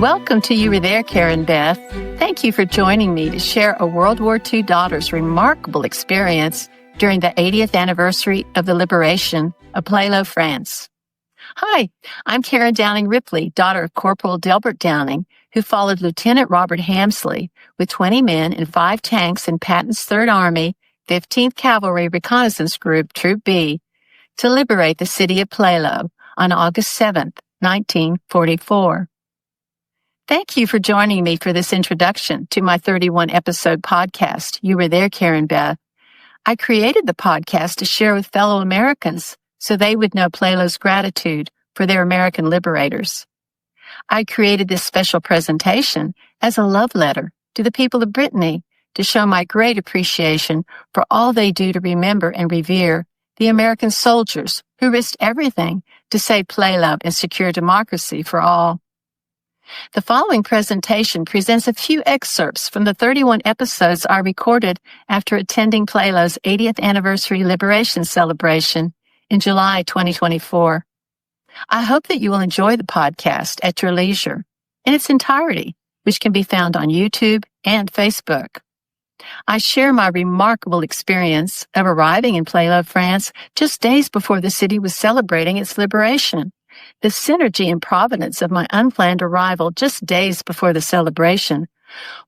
Welcome to You Were There, Karen Beth. Thank you for joining me to share a World War II daughter's remarkable experience during the 80th anniversary of the liberation of Plélo, France. Hi, I'm Karen Downing Ripley, daughter of Corporal Delbert Downing, who followed Lieutenant Robert Hamsley with 20 men and 5 tanks in Patton's 3rd Army, 15th Cavalry Reconnaissance Group, Troop B, to liberate the city of Plélo on August 7, 1944. Thank you for joining me for this introduction to my 31-episode podcast, You Were There, Karen Beth. I created the podcast to share with fellow Americans so they would know Plélo's gratitude for their American liberators. I created this special presentation as a love letter to the people of Brittany to show my great appreciation for all they do to remember and revere the American soldiers who risked everything to save Plélo and secure democracy for all. The following presentation presents a few excerpts from the 31 episodes I recorded after attending Plélo's 80th anniversary liberation celebration in July 2024. I hope that you will enjoy the podcast at your leisure in its entirety, which can be found on YouTube and Facebook. I share my remarkable experience of arriving in Plélo, France, just days before the city was celebrating its liberation. The synergy and providence of my unplanned arrival just days before the celebration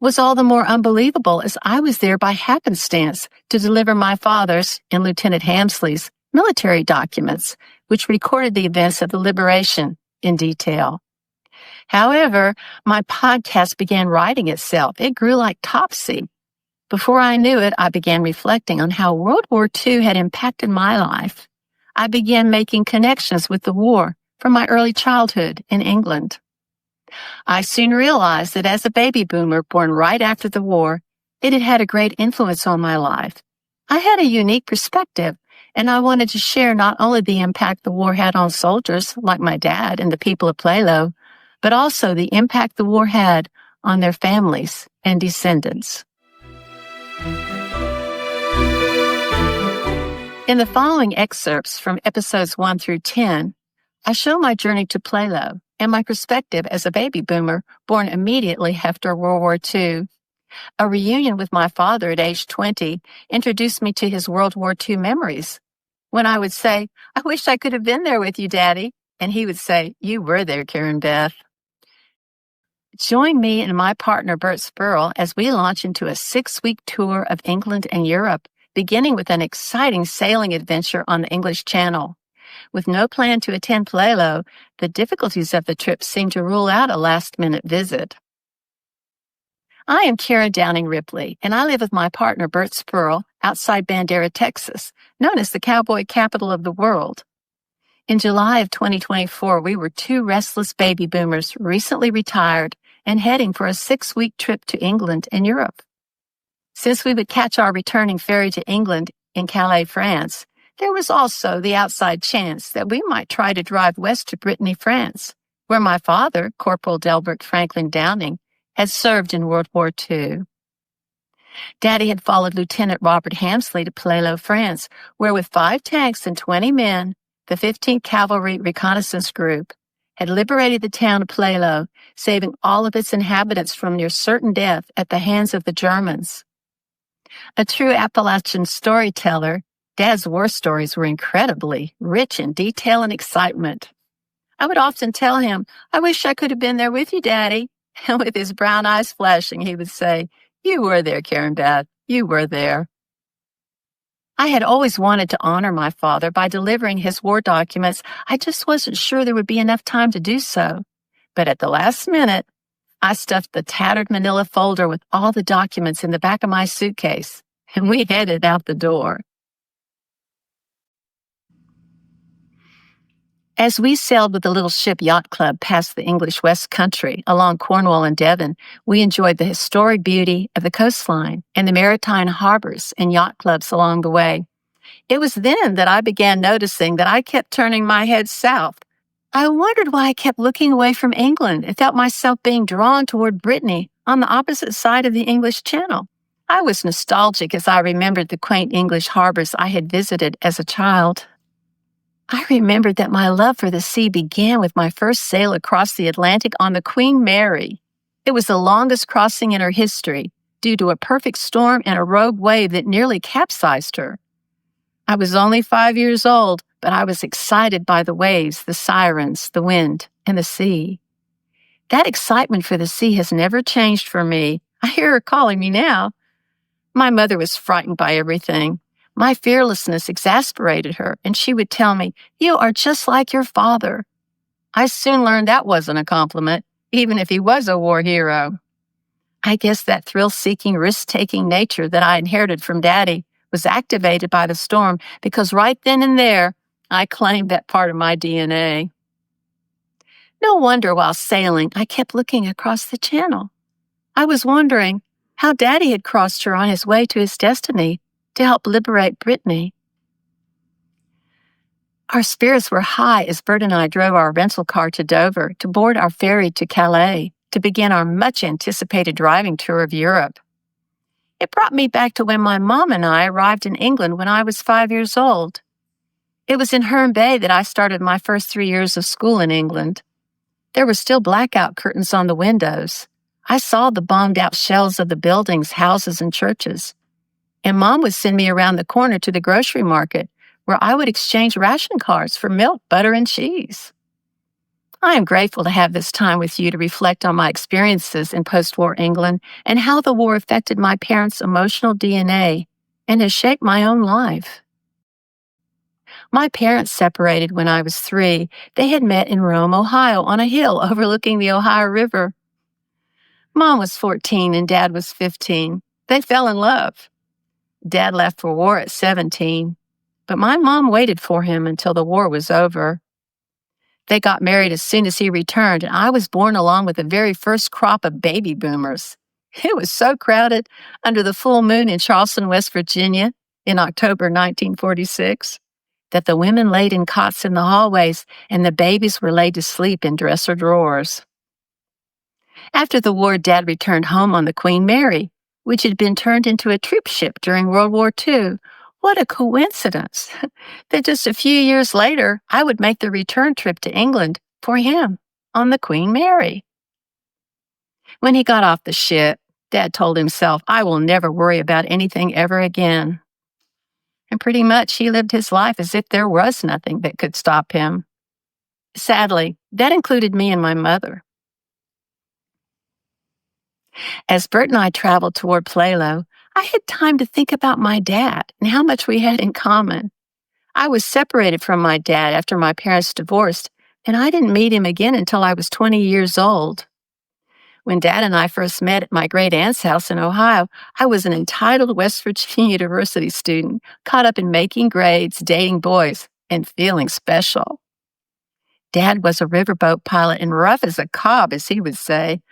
was all the more unbelievable as I was there by happenstance to deliver my father's and Lieutenant Hamsley's military documents, which recorded the events of the liberation in detail. However, my podcast began writing itself. It grew like Topsy. Before I knew it, I began reflecting on how World War II had impacted my life. I began making connections with the war from my early childhood in England. I soon realized that as a baby boomer born right after the war, it had had a great influence on my life. I had a unique perspective, and I wanted to share not only the impact the war had on soldiers like my dad and the people of Plélo, but also the impact the war had on their families and descendants. In the following excerpts from episodes 1 through 10, I show my journey to Plélo and my perspective as a baby boomer born immediately after World War II. A reunion with my father at age 20 introduced me to his World War II memories. When I would say, "I wish I could have been there with you, Daddy," and he would say, "You were there, Karen Beth." Join me and my partner, Bert Spurl, as we launch into a 6-week tour of England and Europe, beginning with an exciting sailing adventure on the English Channel. With no plan to attend Plélo, the difficulties of the trip seemed to rule out a last-minute visit. I am Karen Downing Ripley, and I live with my partner, Bert Spurl, outside Bandera, Texas, known as the cowboy capital of the world. In July of 2024, we were 2 restless baby boomers recently retired and heading for a 6-week trip to England and Europe. Since we would catch our returning ferry to England in Calais, France, there was also the outside chance that we might try to drive west to Brittany, France, where my father, Corporal Delbert Franklin Downing, had served in World War II. Daddy had followed Lieutenant Robert Hamsley to Plélo, France, where with 5 tanks and 20 men, the 15th Cavalry Reconnaissance Group had liberated the town of Plélo, saving all of its inhabitants from near certain death at the hands of the Germans. A true Appalachian storyteller, Dad's war stories were incredibly rich in detail and excitement. I would often tell him, "I wish I could have been there with you, Daddy." And with his brown eyes flashing, he would say, "You were there, Karen Beth. You were there." I had always wanted to honor my father by delivering his war documents. I just wasn't sure there would be enough time to do so. But at the last minute, I stuffed the tattered manila folder with all the documents in the back of my suitcase, and we headed out the door. As we sailed with the Little Ship Yacht Club past the English West Country along Cornwall and Devon, we enjoyed the historic beauty of the coastline and the maritime harbors and yacht clubs along the way. It was then that I began noticing that I kept turning my head south. I wondered why I kept looking away from England and felt myself being drawn toward Brittany on the opposite side of the English Channel. I was nostalgic as I remembered the quaint English harbors I had visited as a child. I remembered that my love for the sea began with my first sail across the Atlantic on the Queen Mary. It was the longest crossing in her history, due to a perfect storm and a rogue wave that nearly capsized her. I was only 5 years old, but I was excited by the waves, the sirens, the wind, and the sea. That excitement for the sea has never changed for me. I hear her calling me now. My mother was frightened by everything. My fearlessness exasperated her, and she would tell me, "You are just like your father." I soon learned that wasn't a compliment, even if he was a war hero. I guess that thrill-seeking, risk-taking nature that I inherited from Daddy was activated by the storm because right then and there, I claimed that part of my DNA. No wonder while sailing, I kept looking across the channel. I was wondering how Daddy had crossed her on his way to his destiny to help liberate Brittany. Our spirits were high as Bert and I drove our rental car to Dover to board our ferry to Calais to begin our much-anticipated driving tour of Europe. It brought me back to when my mom and I arrived in England when I was 5 years old. It was in Herne Bay that I started my first 3 years of school in England. There were still blackout curtains on the windows. I saw the bombed-out shells of the buildings, houses, and churches. And Mom would send me around the corner to the grocery market, where I would exchange ration cards for milk, butter, and cheese. I am grateful to have this time with you to reflect on my experiences in post-war England and how the war affected my parents' emotional DNA and has shaped my own life. My parents separated when I was 3. They had met in Rome, Ohio, on a hill overlooking the Ohio River. Mom was 14 and Dad was 15. They fell in love. Dad left for war at 17, but my mom waited for him until the war was over. They got married as soon as he returned, and I was born along with the very first crop of baby boomers. It was so crowded under the full moon in Charleston, West Virginia, in October 1946, that the women laid in cots in the hallways and the babies were laid to sleep in dresser drawers. After the war, Dad returned home on the Queen Mary, which had been turned into a troop ship during World War II. What a coincidence that just a few years later, I would make the return trip to England for him on the Queen Mary. When he got off the ship, Dad told himself, "I will never worry about anything ever again." And pretty much he lived his life as if there was nothing that could stop him. Sadly, that included me and my mother. As Bert and I traveled toward Plélo, I had time to think about my dad and how much we had in common. I was separated from my dad after my parents divorced, and I didn't meet him again until I was 20 years old. When Dad and I first met at my great-aunt's house in Ohio, I was an entitled West Virginia University student, caught up in making grades, dating boys, and feeling special. Dad was a riverboat pilot and rough as a cob, as he would say.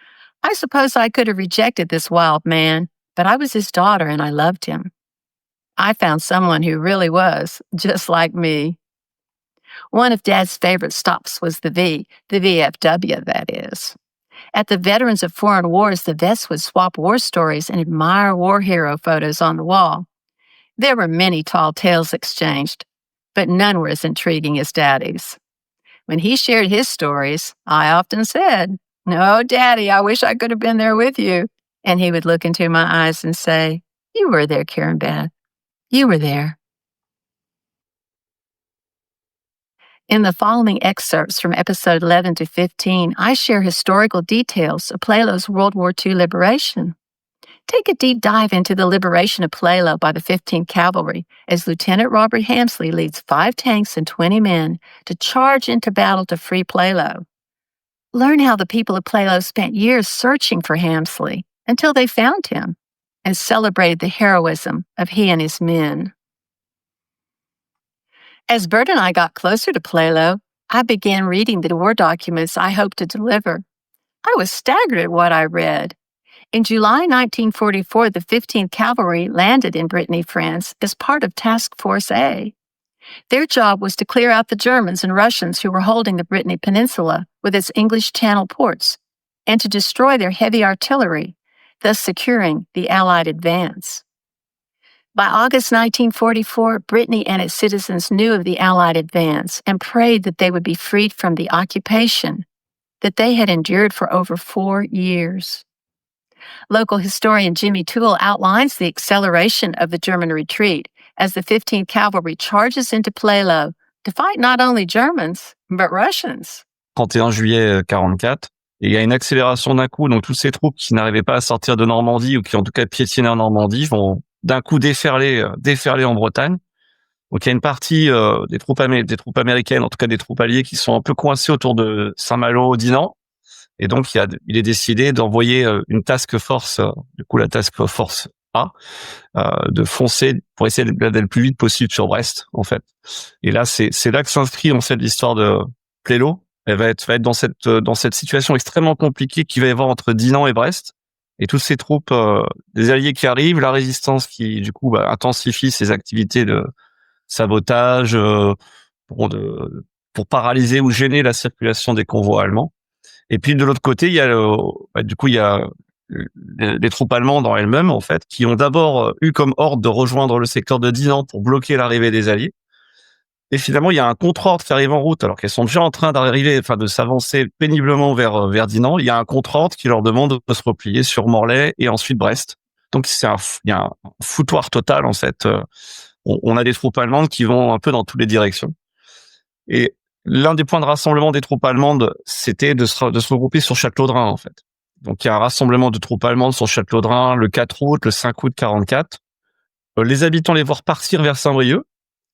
I suppose I could have rejected this wild man, but I was his daughter and I loved him. I found someone who really was just like me. One of Dad's favorite stops was the VFW, that is. At the Veterans of Foreign Wars, the vets would swap war stories and admire war hero photos on the wall. There were many tall tales exchanged, but none were as intriguing as Daddy's. When he shared his stories, I often said, "No, Daddy, I wish I could have been there with you." And he would look into my eyes and say, "You were there, Karen Beth. You were there." In the following excerpts from episode 11 to 15, I share historical details of Plélo's World War II liberation. Take a deep dive into the liberation of Plélo by the 15th Cavalry as Lieutenant Robert Hamsley leads 5 tanks and 20 men to charge into battle to free Plélo. Learn how the people of Plélo spent years searching for Hamsley until they found him and celebrated the heroism of he and his men. As Bert and I got closer to Plélo, I began reading the war documents I hoped to deliver. I was staggered at what I read. In July 1944, the 15th Cavalry landed in Brittany, France, as part of Task Force A. Their job was to clear out the Germans and Russians who were holding the Brittany Peninsula with its English Channel ports, and to destroy their heavy artillery, thus securing the Allied advance. By August 1944, Brittany and its citizens knew of the Allied advance and prayed that they would be freed from the occupation that they had endured for over 4 years. Local historian Jimmy Toole outlines the acceleration of the German retreat as the 15th Cavalry charges into Plélo to fight not only Germans, but Russians. 31 juillet 44, et il y a une accélération d'un coup, donc toutes ces troupes qui n'arrivaient pas à sortir de Normandie ou qui en tout cas piétinaient en Normandie vont d'un coup déferler en Bretagne. Donc il y a une partie des troupes américaines, en tout cas des troupes alliées, qui sont un peu coincées autour de Saint-Malo, Dinan. Et donc il est décidé d'envoyer une task force, du coup la task force A, de foncer pour essayer d'aller le plus vite possible sur Brest, en fait. Et là c'est là que s'inscrit en fait l'histoire de Plélo. Elle va être dans cette situation extrêmement compliquée qu'il va y avoir entre Dinan et Brest. Et toutes ces troupes, des alliés qui arrivent, la résistance qui, du coup, intensifie ses activités de sabotage pour paralyser ou gêner la circulation des convois allemands. Et puis de l'autre côté, il y a les troupes allemandes en elles-mêmes, en fait, qui ont d'abord eu comme ordre de rejoindre le secteur de Dinan pour bloquer l'arrivée des alliés. Et finalement, il y a un contre-ordre qui arrive en route, alors qu'elles sont déjà en train de s'avancer péniblement vers Dinan. Il y a un contre-ordre qui leur demande de se replier sur Morlaix et ensuite Brest. Donc, il y a un foutoir total, en fait. On a des troupes allemandes qui vont un peu dans toutes les directions. Et l'un des points de rassemblement des troupes allemandes, c'était de se regrouper sur Château-d'Rain, en fait. Donc, il y a un rassemblement de troupes allemandes sur Château-d'Rain le 4 août, le 5 août 44. Les habitants les voient partir vers Saint-Brieuc.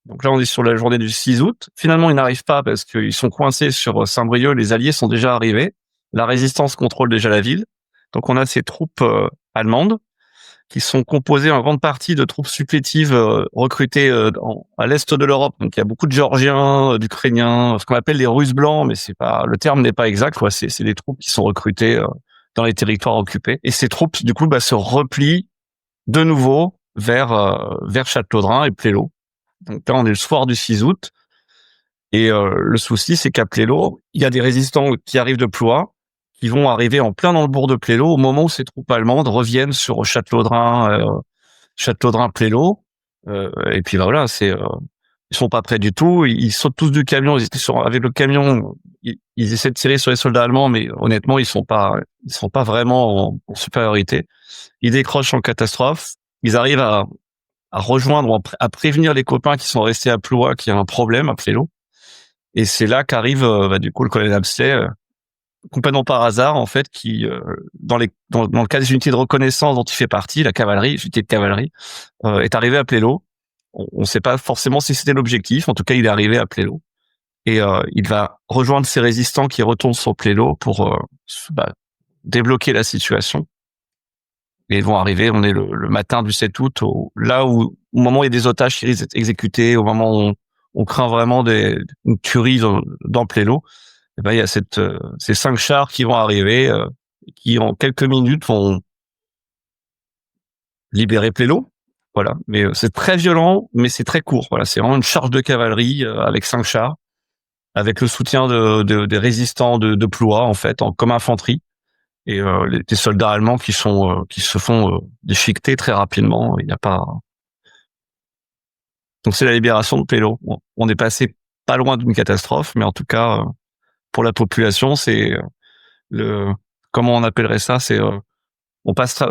Donc là, on est sur la journée du 6 août. Finalement, ils n'arrivent pas parce qu'ils sont coincés sur Saint-Brieuc. Les Alliés sont déjà arrivés. La résistance contrôle déjà la ville. Donc on a ces troupes allemandes qui sont composées en grande partie de troupes supplétives recrutées à l'est de l'Europe. Donc il y a beaucoup de Géorgiens, d'Ukrainiens, ce qu'on appelle les Russes blancs, mais le terme n'est pas exact, quoi. C'est des troupes qui sont recrutées dans les territoires occupés. Et ces troupes, du coup, se replient de nouveau vers Château-d'Rain et Plélo. Donc là, on est le soir du 6 août. Et le souci, c'est qu'à Plélo, il y a des résistants qui arrivent de Ploie, qui vont arriver en plein dans le bourg de Plélo au moment où ces troupes allemandes reviennent sur Château-d'Rain, Plélo. Et puis voilà, ils sont pas prêts du tout. Ils sautent tous du camion. Ils étaient avec le camion. Ils essaient de tirer sur les soldats allemands, mais honnêtement, ils sont pas vraiment en supériorité. Ils décrochent en catastrophe. Ils arrivent à rejoindre ou à prévenir les copains qui sont restés à Ploie qu'il y a un problème à Plélo. Et c'est là qu'arrive du coup le colonel Hamsley, complètement par hasard en fait, qui dans le cas des unités de reconnaissance dont il fait partie, la cavalerie, unité de cavalerie, est arrivé à Plélo. On ne sait pas forcément si c'était l'objectif. En tout cas, il est arrivé à Plélo et il va rejoindre ces résistants qui retournent sur Plélo pour débloquer la situation. Et ils vont arriver, on est le matin du 7 août, au moment où il y a des otages qui risquent d'être exécutés, au moment où on craint vraiment une tuerie dans Plélo. Et il y a ces 5 chars qui vont arriver, qui en quelques minutes vont libérer Plélo. Voilà. Mais c'est très violent, mais c'est très court. Voilà. C'est vraiment une charge de cavalerie avec 5 chars, avec le soutien des résistants de Ploie, en fait, comme infanterie. Et des soldats allemands qui se font déchiqueter très rapidement. Il n'y a pas. Donc c'est la libération de Plélo. On est passé pas loin d'une catastrophe, mais en tout cas pour la population, c'est comment on appellerait ça, c'est on passe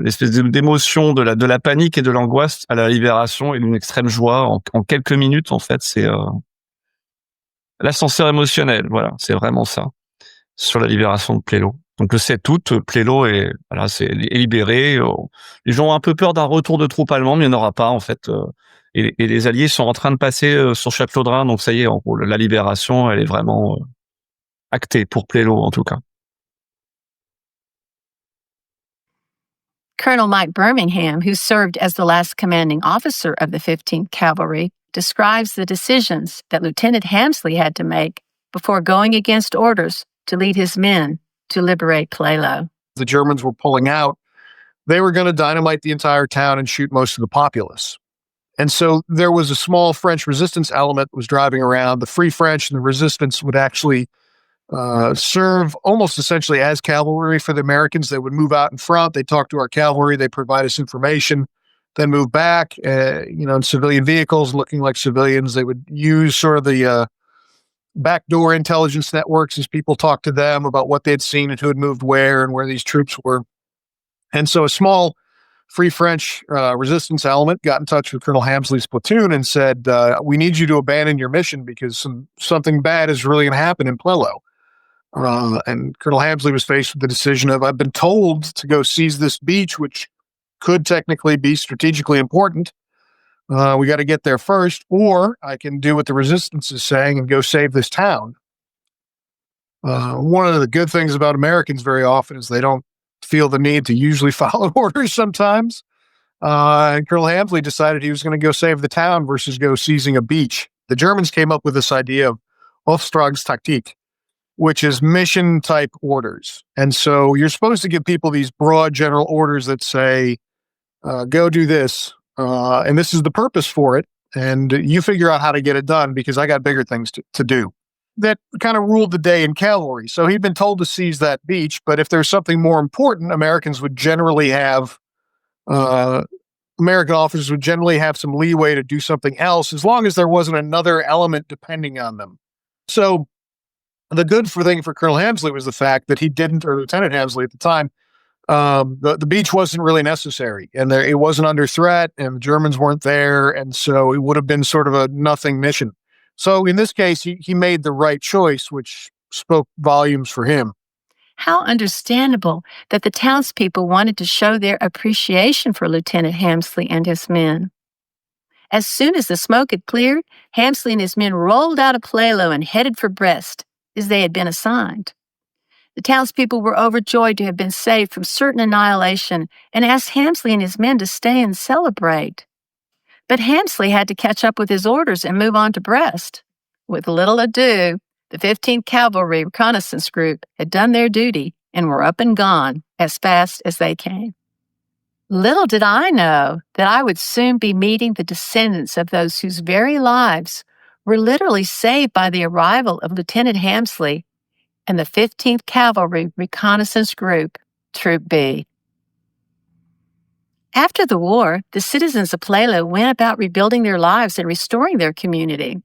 l'espèce d'émotion de la panique et de l'angoisse à la libération et d'une extrême joie en quelques minutes, en fait. C'est l'ascenseur émotionnel. Voilà, c'est vraiment ça sur la libération de Plélo. Donc le 7 août, Plélo est libéré. Les gens ont un peu peur d'un retour de troupes allemandes, mais il n'y en aura pas en fait. Et les Alliés sont en train de passer sur Château-d'Rain, donc ça y est, en gros, la libération, elle est vraiment actée pour Plélo en tout cas. Colonel Mike Birmingham, who served as the last commanding officer of the 15th Cavalry, describes the decisions that Lieutenant Hamsley had to make before going against orders to lead his men to liberate Plélo. The Germans were pulling out. They were going to dynamite the entire town and shoot most of the populace. And so there was a small French resistance element that was driving around. The Free French and the resistance would actually serve almost essentially as cavalry for the Americans. They would move out in front. They talk to our cavalry. They provide us information. then move back, in civilian vehicles looking like civilians. They would use sort of the backdoor intelligence networks as people talked to them about what they'd seen and who had moved where and where these troops were. And so a small Free French resistance element got in touch with Colonel Hamsley's platoon and said, we need you to abandon your mission because something bad is really going to happen in Plélo. And Colonel Hamsley was faced with the decision of, I've been told to go seize this beach, which could technically be strategically important. We got to get there first, or I can do what the resistance is saying and go save this town. One of the good things about Americans very often is they don't feel the need to usually follow orders sometimes. And Colonel Hamsley decided he was going to go save the town versus go seizing a beach. The Germans came up with this idea of Auftragstaktik, which is mission type orders. And so you're supposed to give people these broad general orders that say, go do this. And this is the purpose for it. And you figure out how to get it done because I got bigger things to do. That kind of ruled the day in cavalry. So he'd been told to seize that beach, but if there's something more important, American officers would generally have some leeway to do something else as long as there wasn't another element depending on them. So the good thing for Colonel Hamsley was the fact that he didn't, or Lieutenant Hamsley at the time, the beach wasn't really necessary and it wasn't under threat and the Germans weren't there. And so it would have been sort of a nothing mission. So in this case, he made the right choice, which spoke volumes for him. How understandable that the townspeople wanted to show their appreciation for Lieutenant Hamsley and his men. As soon as the smoke had cleared, Hamsley and his men rolled out of Plélo and headed for Brest, as they had been assigned. The townspeople were overjoyed to have been saved from certain annihilation and asked Hamsley and his men to stay and celebrate. But Hamsley had to catch up with his orders and move on to Brest. With little ado, the 15th Cavalry Reconnaissance Group had done their duty and were up and gone as fast as they came. Little did I know that I would soon be meeting the descendants of those whose very lives were literally saved by the arrival of Lieutenant Hamsley and the 15th Cavalry Reconnaissance Group, Troop B. After the war, the citizens of Plélo went about rebuilding their lives and restoring their community.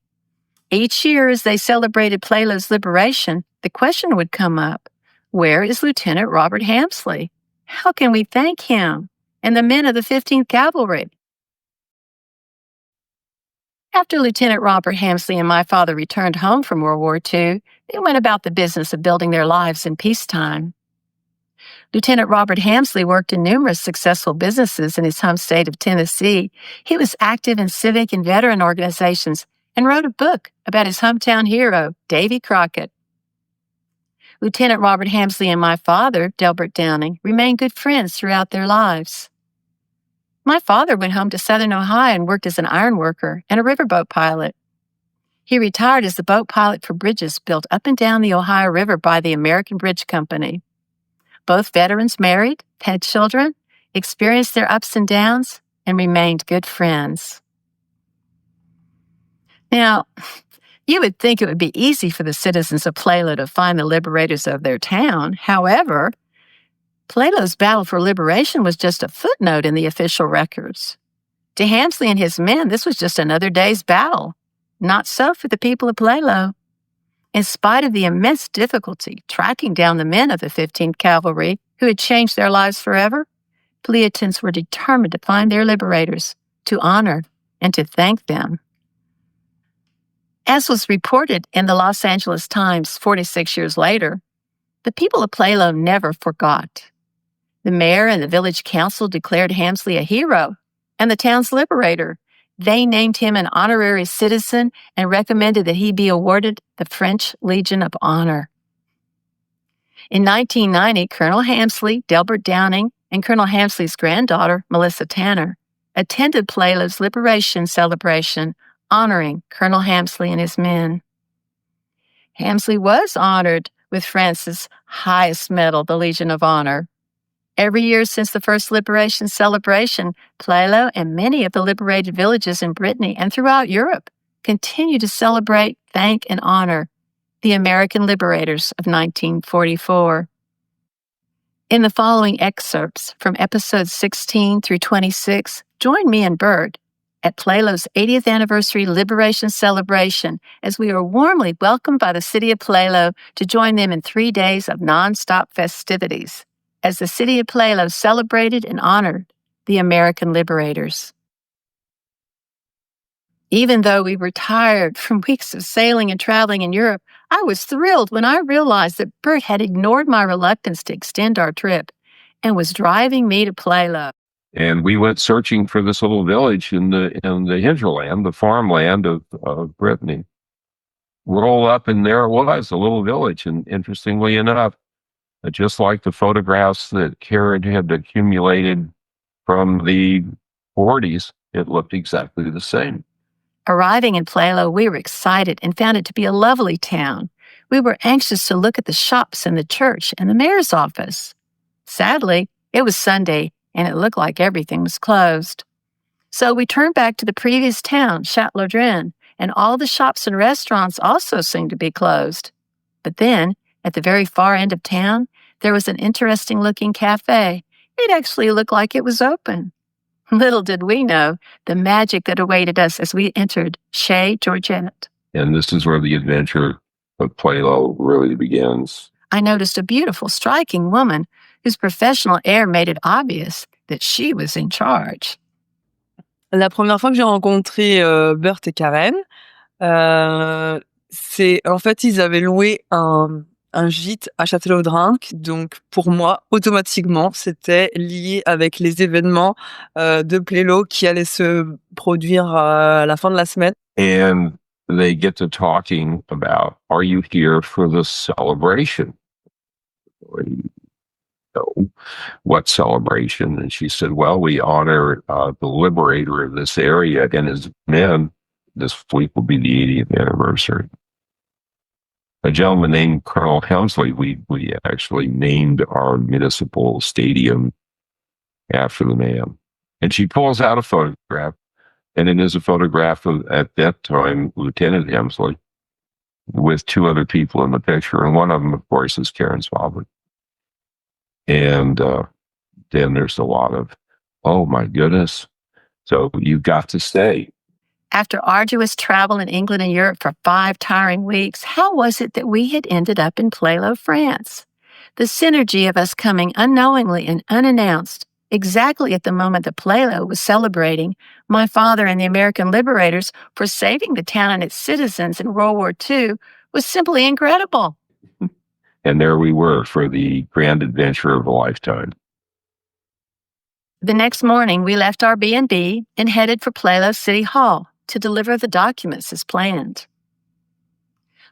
Each year, as they celebrated Plélo's liberation, the question would come up, where is Lieutenant Robert Hamsley? How can we thank him and the men of the 15th Cavalry? After Lieutenant Robert Hamsley and my father returned home from World War II, they went about the business of building their lives in peacetime. Lieutenant Robert Hamsley worked in numerous successful businesses in his home state of Tennessee. He was active in civic and veteran organizations and wrote a book about his hometown hero, Davy Crockett. Lieutenant Robert Hamsley and my father, Delbert Downing, remained good friends throughout their lives. My father went home to Southern Ohio and worked as an iron worker and a riverboat pilot. He retired as the boat pilot for bridges built up and down the Ohio River by the American Bridge Company. Both veterans married, had children, experienced their ups and downs, and remained good friends. Now, you would think it would be easy for the citizens of Plélo to find the liberators of their town. However, Plélo's battle for liberation was just a footnote in the official records. To Hamsley and his men, this was just another day's battle. Not so for the people of Plélo. In spite of the immense difficulty tracking down the men of the 15th Cavalry who had changed their lives forever, Pléotans were determined to find their liberators, to honor, and to thank them. As was reported in the Los Angeles Times 46 years later, the people of Plélo never forgot. The mayor and the village council declared Hamsley a hero and the town's liberator. They named him an honorary citizen and recommended that he be awarded the French Legion of Honor. In 1990, Colonel Hamsley, Delbert Downing, and Colonel Hamsley's granddaughter, Melissa Tanner, attended Plélo's liberation celebration, honoring Colonel Hamsley and his men. Hamsley was honored with France's highest medal, the Legion of Honor. Every year since the first liberation celebration, Plélo and many of the liberated villages in Brittany and throughout Europe continue to celebrate, thank, and honor the American liberators of 1944. In the following excerpts from episodes 16 through 26, join me and Bert at Plélo's 80th anniversary liberation celebration as we are warmly welcomed by the city of Plélo to join them in 3 days of non-stop festivities as the city of Plélo celebrated and honored the American liberators. Even though we were tired from weeks of sailing and traveling in Europe, I was thrilled when I realized that Bert had ignored my reluctance to extend our trip and was driving me to Plélo. And we went searching for this little village in the hinterland, the farmland of Brittany. Roll up, and there it was, a little village. And interestingly enough, just like the photographs that Karen had accumulated from the 40s, it looked exactly the same. Arriving in Plélo, we were excited and found it to be a lovely town. We were anxious to look at the shops and the church and the mayor's office. Sadly, it was Sunday, and it looked like everything was closed. So we turned back to the previous town, Château-Laudren, and all the shops and restaurants also seemed to be closed. But then, at the very far end of town, there was an interesting-looking cafe. It actually looked like it was open. Little did we know the magic that awaited us as we entered Chez Georgette. And this is where the adventure of Plélo really begins. I noticed a beautiful, striking woman whose professional air made it obvious that she was in charge. La première fois que j'ai rencontré Bert et Karen, c'est en fait ils avaient loué un gîte à Château-Laudren, donc pour moi automatiquement c'était lié avec les événements de Plélo qui allaient se produire à la fin de la semaine. And they get to talking about, are you here for the celebration? No. What celebration? And she said, well, we honor the liberator of this area and his men. This week will be the 80th anniversary. A gentleman named Colonel Hamsley, we actually named our municipal stadium after the man. And she pulls out a photograph, and it is a photograph of, at that time, Lieutenant Hamsley, with two other people in the picture. And one of them, of course, is Karen's father. And then there's a lot of, oh my goodness, so you've got to stay. After arduous travel in England and Europe for 5 tiring weeks, how was it that we had ended up in Plélo, France? The synergy of us coming unknowingly and unannounced, exactly at the moment that Plélo was celebrating my father and the American liberators for saving the town and its citizens in World War II, was simply incredible. And there we were for the grand adventure of a lifetime. The next morning, we left our B&B and headed for Plélo City Hall to deliver the documents as planned.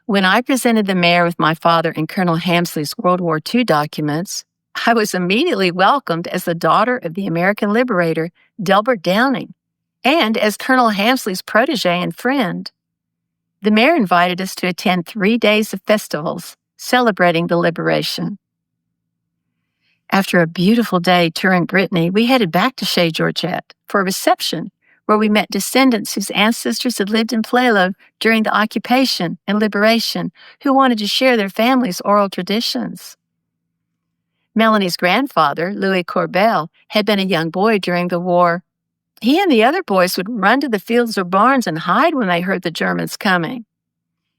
When I presented the mayor with my father and Colonel Hamsley's World War II documents, I was immediately welcomed as the daughter of the American liberator, Delbert Downing, and as Colonel Hamsley's protege and friend. The mayor invited us to attend 3 days of festivals celebrating the liberation. After a beautiful day touring Brittany, we headed back to Chez Georgette for a reception where we met descendants whose ancestors had lived in Plélo during the occupation and liberation who wanted to share their family's oral traditions. Melanie's grandfather, Louis Corbel, had been a young boy during the war. He and the other boys would run to the fields or barns and hide when they heard the Germans coming.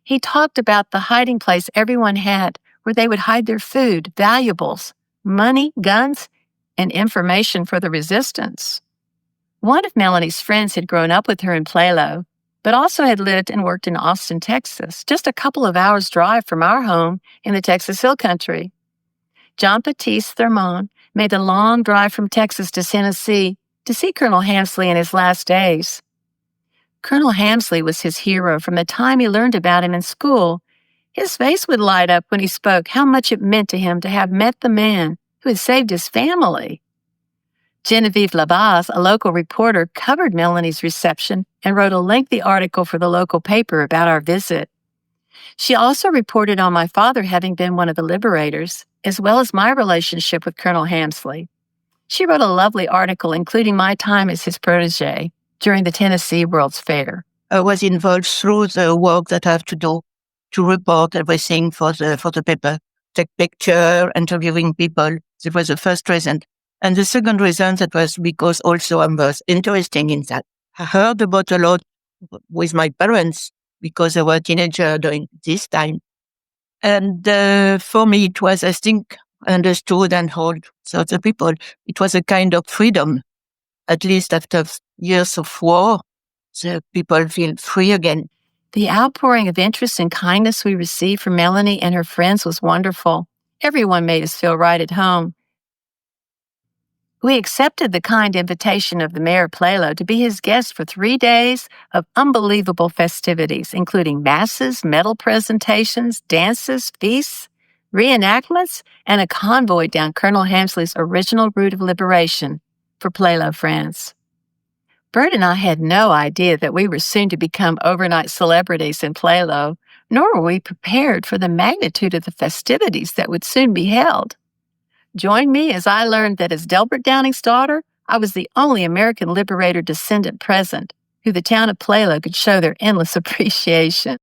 He talked about the hiding place everyone had, where they would hide their food, valuables, money, guns, and information for the resistance. One of Melanie's friends had grown up with her in Plélo, but also had lived and worked in Austin, Texas, just a couple of hours' drive from our home in the Texas Hill Country. Jean-Baptiste Thurmond made the long drive from Texas to Tennessee to see Colonel Hamsley in his last days. Colonel Hamsley was his hero from the time he learned about him in school. His face would light up when he spoke how much it meant to him to have met the man who had saved his family. Genevieve Labaz, a local reporter, covered Melanie's reception and wrote a lengthy article for the local paper about our visit. She also reported on my father having been one of the liberators, as well as my relationship with Colonel Hamsley. She wrote a lovely article including my time as his protege during the Tennessee World's Fair. I was involved through the work that I have to do to report everything for the paper, take picture, interviewing people, That was the first reason. And the second reason, that was because also I was interested in that. I heard about a lot with my parents because they were teenagers during this time. And for me, it was, I think, understood and heard so the people. It was a kind of freedom. At least after years of war, the people feel free again. The outpouring of interest and kindness we received from Melanie and her friends was wonderful. Everyone made us feel right at home. We accepted the kind invitation of the mayor of Plélo to be his guest for 3 days of unbelievable festivities, including masses, medal presentations, dances, feasts, reenactments, and a convoy down Colonel Hamsley's original route of liberation for Plélo, France. Bert and I had no idea that we were soon to become overnight celebrities in Plélo, nor were we prepared for the magnitude of the festivities that would soon be held. Join me as I learned that as Delbert Downing's daughter, I was the only American liberator descendant present, who the town of Plélo could show their endless appreciation.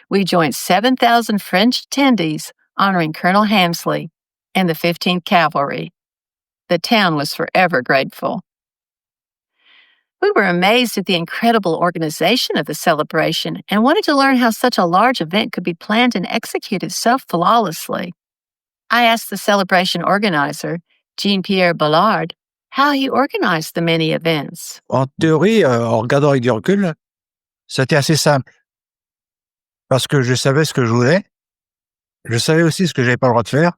We joined 7,000 French attendees honoring Colonel Hamsley and the 15th Cavalry. The town was forever grateful. We were amazed at the incredible organization of the celebration and wanted to learn how such a large event could be planned and executed so flawlessly. I asked the celebration organizer, Jean-Pierre Ballard, how he organized the many events. En théorie, en regardant avec du recul, c'était assez simple. Parce que je savais ce que je voulais, je savais aussi ce que j'avais pas le droit de faire,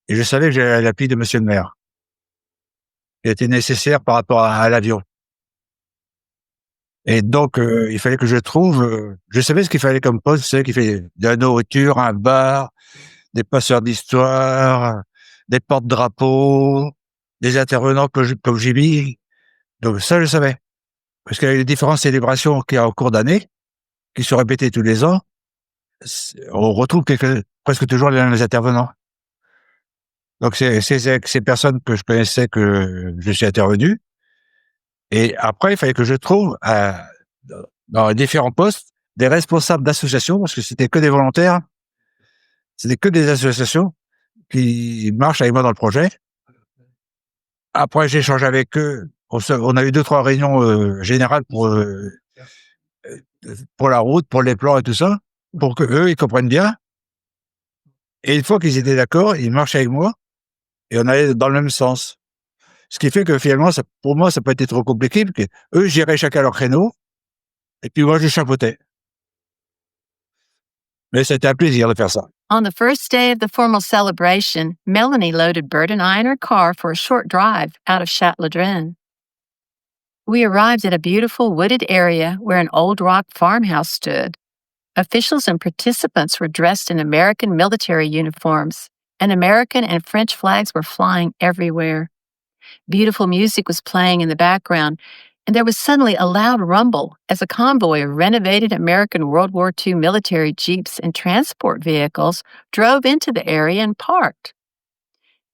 et je savais que j'avais l'appui de monsieur le maire, qui était nécessaire par rapport à l'avion. Et donc, il fallait que je trouve, je savais ce qu'il fallait comme poste, je savais qu'il fallait de la nourriture, un bar, des passeurs d'histoire, des porte-drapeaux, des intervenants comme j'ai mis. Donc ça, je savais. Parce qu'il y a les différentes célébrations qu'il y a en cours d'année, qui sont répétées tous les ans. On retrouve presque toujours les mêmes intervenants. Donc c'est ces personnes que je connaissais que je suis intervenu. Et après, il fallait que je trouve dans les différents postes des responsables d'associations, parce que c'était que des volontaires. C'était que des associations qui marchent avec moi dans le projet. Après, j'échange avec eux. On a eu 2-3 réunions générales pour la route, pour les plans et tout ça, pour que eux ils comprennent bien. Et une fois qu'ils étaient d'accord, ils marchaient avec moi et on allait dans le même sens. Ce qui fait que finalement, pour moi, ça peut être trop compliqué, parce que eux géraient chacun leur créneau et puis moi, je chapeautais. Mais c'était un plaisir de faire ça. On the first day of the formal celebration, Melanie loaded Bert and I in her car for a short drive out of Châtelet-Dren. We arrived at a beautiful wooded area where an old rock farmhouse stood. Officials and participants were dressed in American military uniforms, and American and French flags were flying everywhere. Beautiful music was playing in the background, and there was suddenly a loud rumble as a convoy of renovated American World War II military jeeps and transport vehicles drove into the area and parked.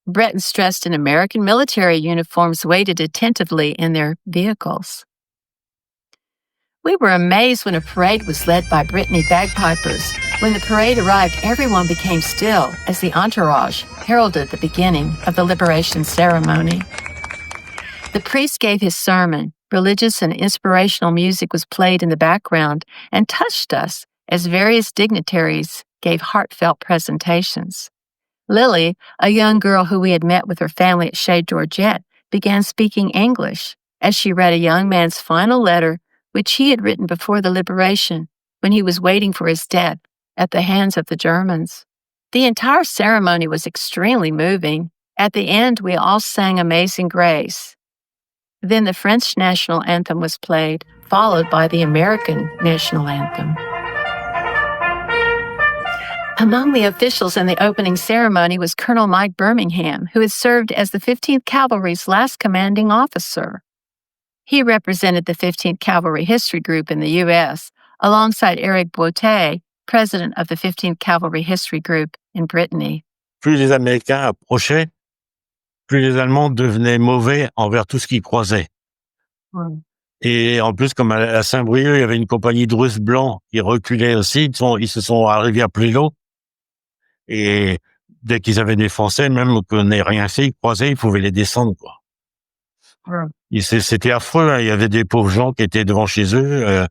Bretons dressed in American military uniforms waited attentively in their vehicles. We were amazed when a parade was led by Brittany bagpipers. When the parade arrived, everyone became still as the entourage heralded the beginning of the liberation ceremony. The priest gave his sermon. Religious and inspirational music was played in the background and touched us as various dignitaries gave heartfelt presentations. Lily, a young girl who we had met with her family at Chez Georgette, began speaking English as she read a young man's final letter, which he had written before the liberation when he was waiting for his death at the hands of the Germans. The entire ceremony was extremely moving. At the end, we all sang Amazing Grace. Then the French national anthem was played, followed by the American national anthem. Among the officials in the opening ceremony was Colonel Mike Birmingham, who had served as the 15th Cavalry's last commanding officer. He represented the 15th Cavalry History Group in the U.S., alongside Eric Boiteux, president of the 15th Cavalry History Group in Brittany. Plus les Américains approchaient, plus les Allemands devenaient mauvais envers tout ce qu'ils croisaient. Et en plus, comme à Saint-Brieuc, il y avait une compagnie de Russes blancs qui reculait aussi. Ils se sont arrivés à Plélo. Et dès qu'ils avaient des Français, même qu'on n'ait rien fait, ils croisaient, ils pouvaient les descendre, quoi. Ouais. C'était affreux, hein. Il y avait des pauvres gens qui étaient devant chez eux,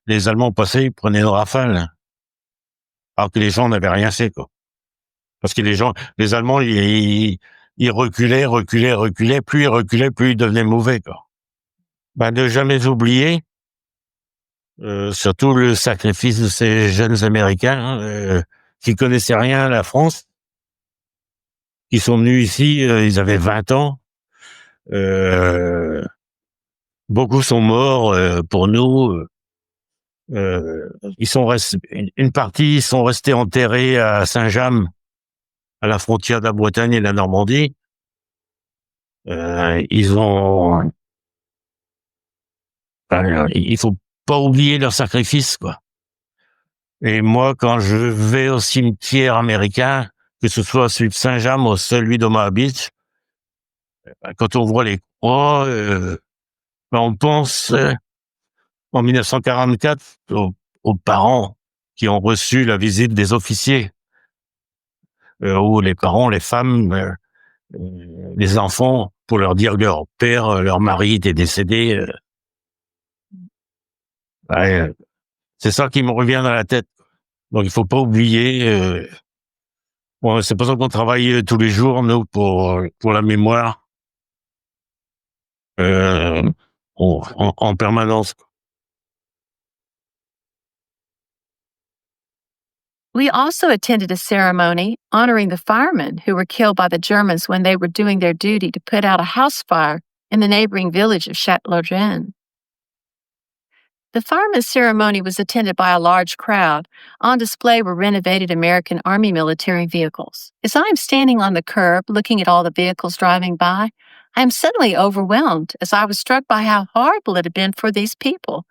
les Allemands passaient, ils prenaient une rafale. Alors que les gens n'avaient rien fait, quoi. Parce que les Allemands, ils reculaient, plus ils reculaient, plus ils devenaient mauvais, quoi. Ne jamais oublier, surtout le sacrifice de ces jeunes Américains, qui connaissaient rien à la France, qui sont venus ici, ils avaient 20 ans. Beaucoup sont morts pour nous. Ils sont restés, une partie sont restés enterrés à Saint-James, à la frontière de la Bretagne et de la Normandie. Il faut pas oublier leur sacrifice, quoi. Et moi, quand je vais au cimetière américain, que ce soit celui de Saint-James ou celui d'Omaha Beach, quand on voit les croix, on pense en 1944 aux parents qui ont reçu la visite des officiers, où les parents, les femmes, les enfants, pour leur dire que leur père, leur mari était décédé. C'est ça qui me revient dans la tête. Donc il faut pas oublier. Bon, c'est pour ça qu'on travaille tous les jours, nous, pour la mémoire, en permanence. We also attended a ceremony honoring the firemen who were killed by the Germans when they were doing their duty to put out a house fire in the neighboring village of Châtelaudren. The firemen's ceremony was attended by a large crowd. On display were renovated American Army military vehicles. As I am standing on the curb looking at all the vehicles driving by, I am suddenly overwhelmed as I was struck by how horrible it had been for these people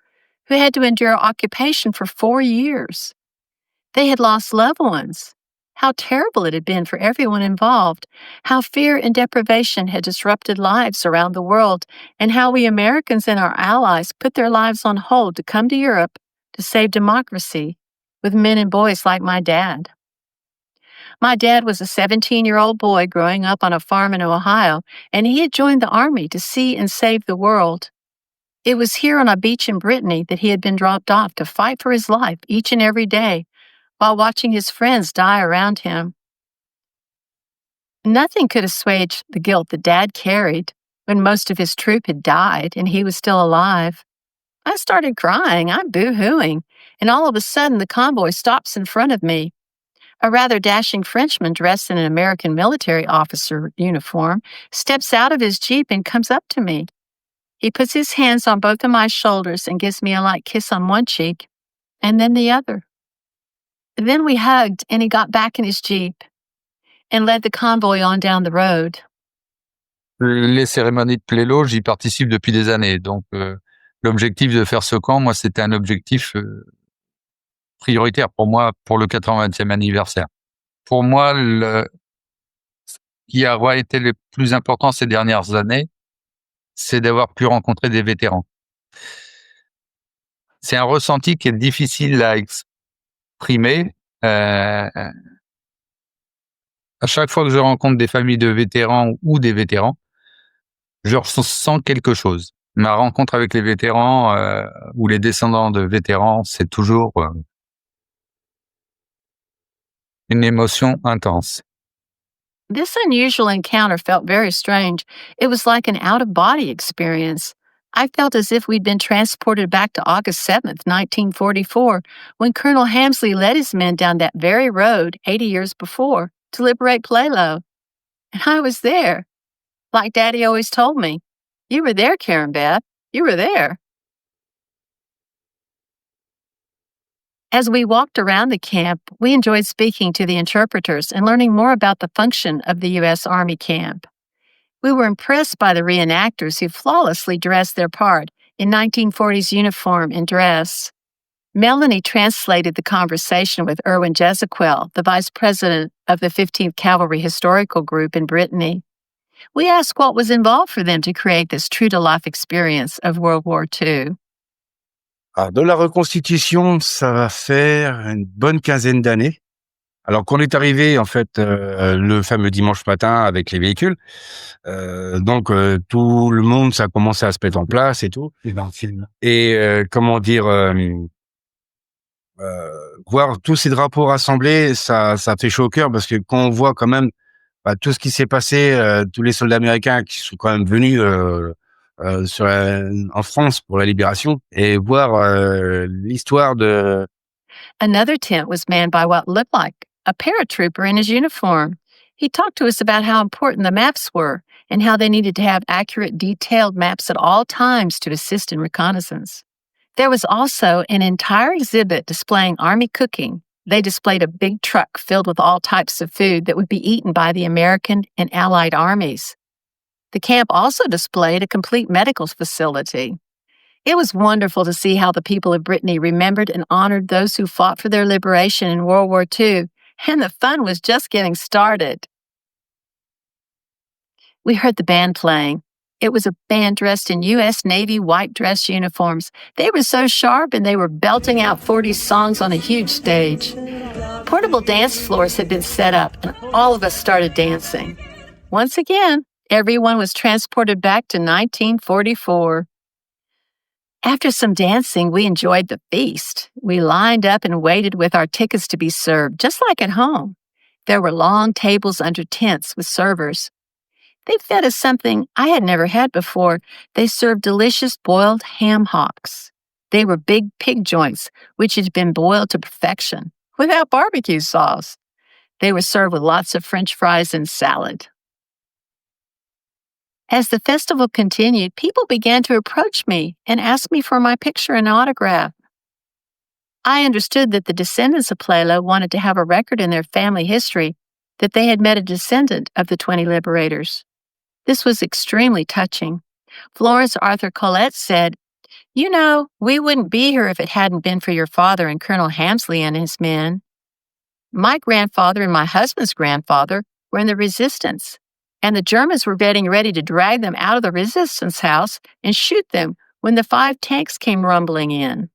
who had to endure occupation for 4 years. They had lost loved ones. How terrible it had been for everyone involved, how fear and deprivation had disrupted lives around the world, and how we Americans and our allies put their lives on hold to come to Europe to save democracy with men and boys like my dad. My dad was a 17-year-old boy growing up on a farm in Ohio, and he had joined the Army to see and save the world. It was here on a beach in Brittany that he had been dropped off to fight for his life each and every day, while watching his friends die around him. Nothing could assuage the guilt that Dad carried when most of his troop had died and he was still alive. I started crying, I'm boo-hooing, and all of a sudden the convoy stops in front of me. A rather dashing Frenchman dressed in an American military officer uniform steps out of his Jeep and comes up to me. He puts his hands on both of my shoulders and gives me a light kiss on one cheek and then the other. Then we hugged, and he got back in his Jeep and led the convoy on down the road. Les cérémonies de Plélo, j'y participe depuis des années. Donc, l'objectif de faire ce camp, moi, c'était un objectif prioritaire pour moi pour le 80e anniversaire. Pour moi, ce qui a été le plus important ces dernières années, c'est d'avoir pu rencontrer des vétérans. C'est un ressenti qui est difficile à exprimer. À chaque fois que je rencontre des familles de vétérans ou des vétérans, je ressens quelque chose. Ma rencontre avec les vétérans ou les descendants de vétérans, c'est toujours une émotion intense. This unusual encounter felt very strange. It was like an out-of-body experience. I felt as if we'd been transported back to August 7th, 1944, when Colonel Hamsley led his men down that very road 80 years before to liberate Plélo. And I was there, like Daddy always told me. You were there, Karen Beth. You were there. As we walked around the camp, we enjoyed speaking to the interpreters and learning more about the function of the U.S. Army camp. We were impressed by the reenactors who flawlessly dressed their part in 1940s uniform and dress. Melanie translated the conversation with Erwin Jezequel, the vice president of the 15th Cavalry Historical Group in Brittany. We asked what was involved for them to create this true-to-life experience of World War II. De la reconstitution, ça va faire une bonne quinzaine d'années. Alors qu'on est arrivé en fait le fameux dimanche matin avec les véhicules, donc tout le monde ça a commencé à se mettre en place et tout. Et comment dire, voir tous ces drapeaux rassemblés, ça fait chaud au cœur parce que quand on voit quand même tout ce qui s'est passé, tous les soldats américains qui sont quand même venus en France pour la libération et voir l'histoire de. Another tent was manned by what looked like a paratrooper in his uniform. He talked to us about how important the maps were and how they needed to have accurate, detailed maps at all times to assist in reconnaissance. There was also an entire exhibit displaying Army cooking. They displayed a big truck filled with all types of food that would be eaten by the American and Allied armies. The camp also displayed a complete medical facility. It was wonderful to see how the people of Brittany remembered and honored those who fought for their liberation in World War II, and the fun was just getting started. We heard the band playing. It was a band dressed in U.S. Navy white dress uniforms. They were so sharp and they were belting out 40 songs on a huge stage. Portable dance floors had been set up and all of us started dancing. Once again, everyone was transported back to 1944. After some dancing, we enjoyed the feast. We lined up and waited with our tickets to be served, just like at home. There were long tables under tents with servers. They fed us something I had never had before. They served delicious boiled ham hocks. They were big pig joints, which had been boiled to perfection, without barbecue sauce. They were served with lots of French fries and salad. As the festival continued, people began to approach me and ask me for my picture and autograph. I understood that the descendants of Plélo wanted to have a record in their family history that they had met a descendant of the 20 liberators. This was extremely touching. Florence Arthur Collette said, "You know, we wouldn't be here if it hadn't been for your father and Colonel Hamsley and his men. My grandfather and my husband's grandfather were in the resistance, and the Germans were getting ready to drag them out of the resistance house and shoot them when the 5 tanks came rumbling in."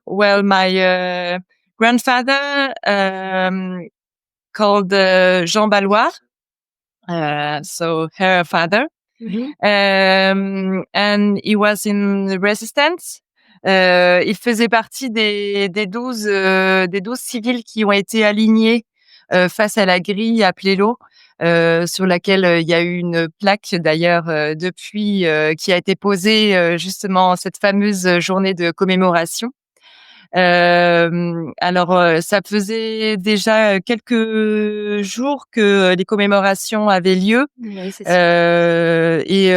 Well, my grandfather called Jean Ballois, so her father, and he was in the resistance. Il faisait partie des 12 civils qui ont été alignés face à la grille à Plélo, sur laquelle il y a eu une plaque d'ailleurs depuis qui a été posée justement cette fameuse journée de commémoration. Alors, ça faisait déjà quelques jours que les commémorations avaient lieu. Oui, c'est ça. Et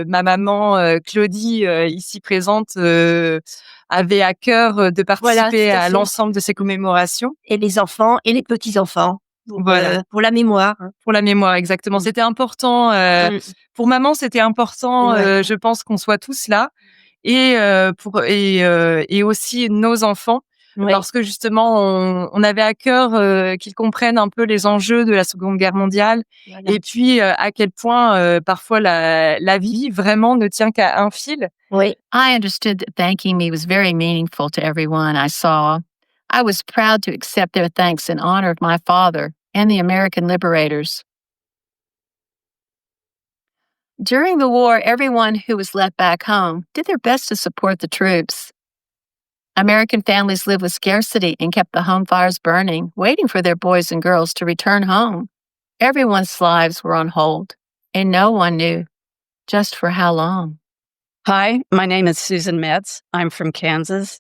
ma maman, Claudie, ici présente, avait à cœur de participer Tout à à fait. l'ensemble de ces commémorations. Et les enfants et les petits-enfants. Donc, Voilà. pour la mémoire. Hein. Pour la mémoire, exactement. C'était important. Pour maman, c'était important, Ouais. je pense qu'on soit tous là. Et aussi nos enfants, Oui. parce que justement on avait à cœur qu'ils comprennent un peu les enjeux de la Seconde Guerre mondiale. Voilà. Et puis à quel point parfois la vie vraiment ne tient qu'à un fil. Oui. I understood that thanking me was very meaningful to everyone I saw. I was proud to accept their thanks in honor of my father and the American liberators. During the war, everyone who was left back home did their best to support the troops. American families lived with scarcity and kept the home fires burning, waiting for their boys and girls to return home. Everyone's lives were on hold, and no one knew just for how long. Hi, my name is Susan Metz. I'm from Kansas.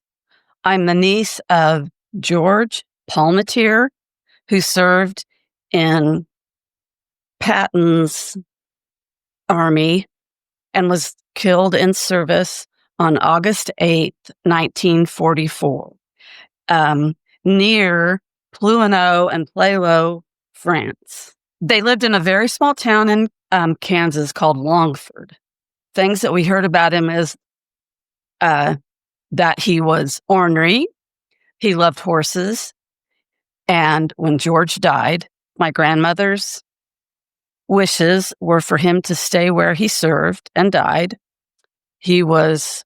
I'm the niece of George Palmatier, who served in Patton's army and was killed in service on August 8th, 1944, near Plouenot and Plélo, France. They lived in a very small town in Kansas called Longford. Things that we heard about him is that he was ornery, he loved horses, and when George died, my grandmother's wishes were for him to stay where he served and died. He was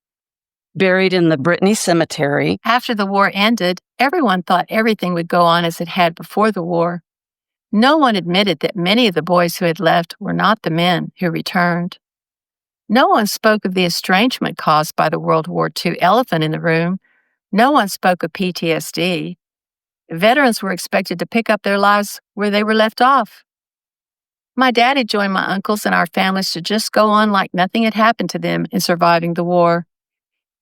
buried in the Brittany Cemetery. After the war ended, everyone thought everything would go on as it had before the war. No one admitted that many of the boys who had left were not the men who returned. No one spoke of the estrangement caused by the World War II elephant in the room. No one spoke of PTSD. Veterans were expected to pick up their lives where they were left off. My daddy joined my uncles and our families to just go on like nothing had happened to them in surviving the war.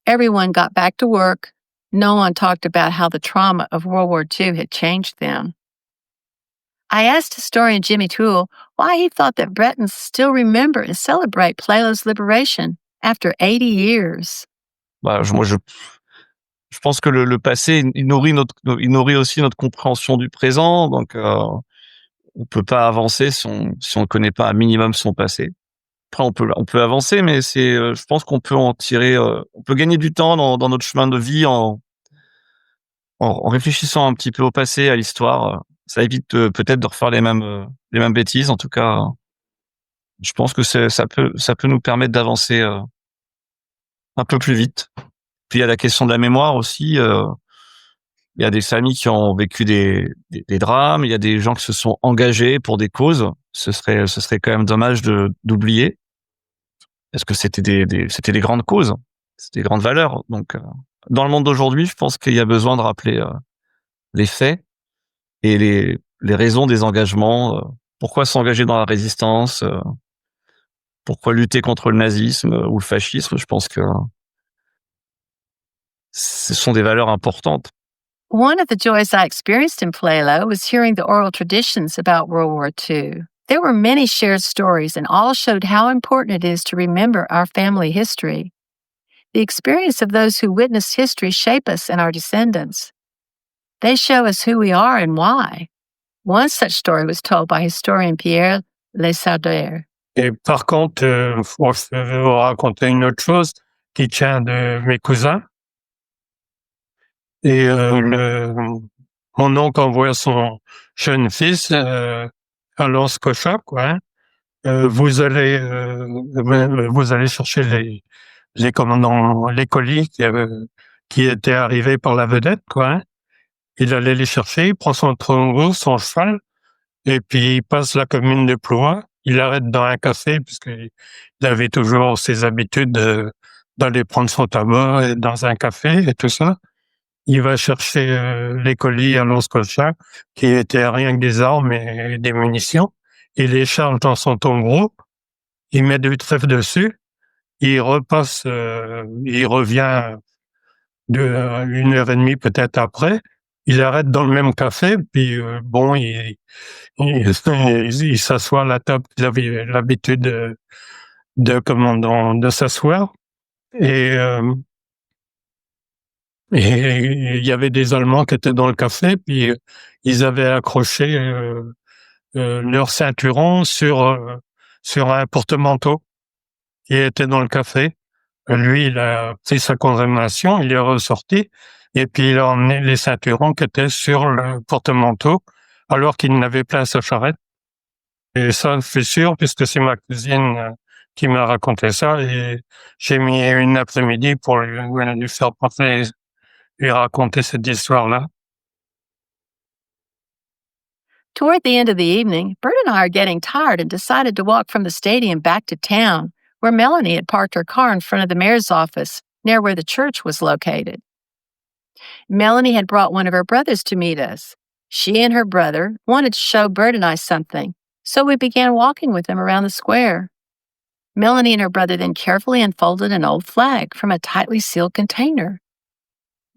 Everyone got back to work. No one talked about how the trauma of World War II had changed them. I asked historian Jimmy Toole why he thought that Bretons still remember and celebrate Plélo's liberation after 80 years. Je pense que le passé, il nourrit aussi notre compréhension du présent. Donc, on peut pas avancer si on ne connaît pas un minimum son passé. Après, on peut avancer, mais je pense qu'on peut en tirer, on peut gagner du temps dans notre chemin de vie en réfléchissant un petit peu au passé, à l'histoire. Ça évite peut-être de refaire les mêmes bêtises. En tout cas, je pense que ça peut nous permettre d'avancer un peu plus vite. Puis il y a la question de la mémoire aussi. Il y a des familles qui ont vécu des drames. Il y a des gens qui se sont engagés pour des causes. Ce serait quand même dommage d'oublier. Parce que c'était des grandes causes. C'était des grandes valeurs. Donc, dans le monde d'aujourd'hui, je pense qu'il y a besoin de rappeler les faits et les raisons des engagements. Pourquoi s'engager dans la résistance? Pourquoi lutter contre le nazisme ou le fascisme? Je pense que ce sont des valeurs importantes. One of the joys I experienced in Plélo was hearing the oral traditions about World War II. There were many shared stories, and all showed how important it is to remember our family history. The experience of those who witnessed history shape us and our descendants. They show us who we are and why. One such story was told by historian Pierre Lesaudière. Et par contre, je vais vous raconter une autre chose qui tient de mes cousins. Et mon oncle envoie son jeune fils à Lens-Cocha, quoi. Vous allez chercher les commandants, les colis qui étaient arrivés par la vedette, quoi. Il allait les chercher, il prend son trombeau, son cheval, et puis il passe la commune de Ploie. Il arrête dans un café, puisqu'il avait toujours ses habitudes d'aller prendre son tabac dans un café et tout ça. Il va chercher les colis à Lens-Cocha, qui étaient rien que des armes et des munitions. Il les charge dans son tombereau. Il met du trèfle dessus. Il repasse, il revient 1h30 peut-être après. Il arrête dans le même café, puis il s'assoit à la table qu'il avait l'habitude de s'asseoir. Et il y avait des Allemands qui étaient dans le café, puis ils avaient accroché leur ceinturon sur un porte-manteau qui était dans le café. Lui, il a pris sa condamnation, il est ressorti, et puis il a emmené les ceinturons qui étaient sur le porte-manteau, alors qu'il n'avait plein sa charrette. Et ça, je suis sûr, puisque c'est ma cousine qui m'a raconté ça, et j'ai mis une après-midi pour lui faire passer et raconter cette histoire-là. Toward the end of the evening, Bert and I are getting tired and decided to walk from the stadium back to town, where Melanie had parked her car in front of the mayor's office, near where the church was located. Melanie had brought one of her brothers to meet us. She and her brother wanted to show Bert and I something, so we began walking with them around the square. Melanie and her brother then carefully unfolded an old flag from a tightly sealed container.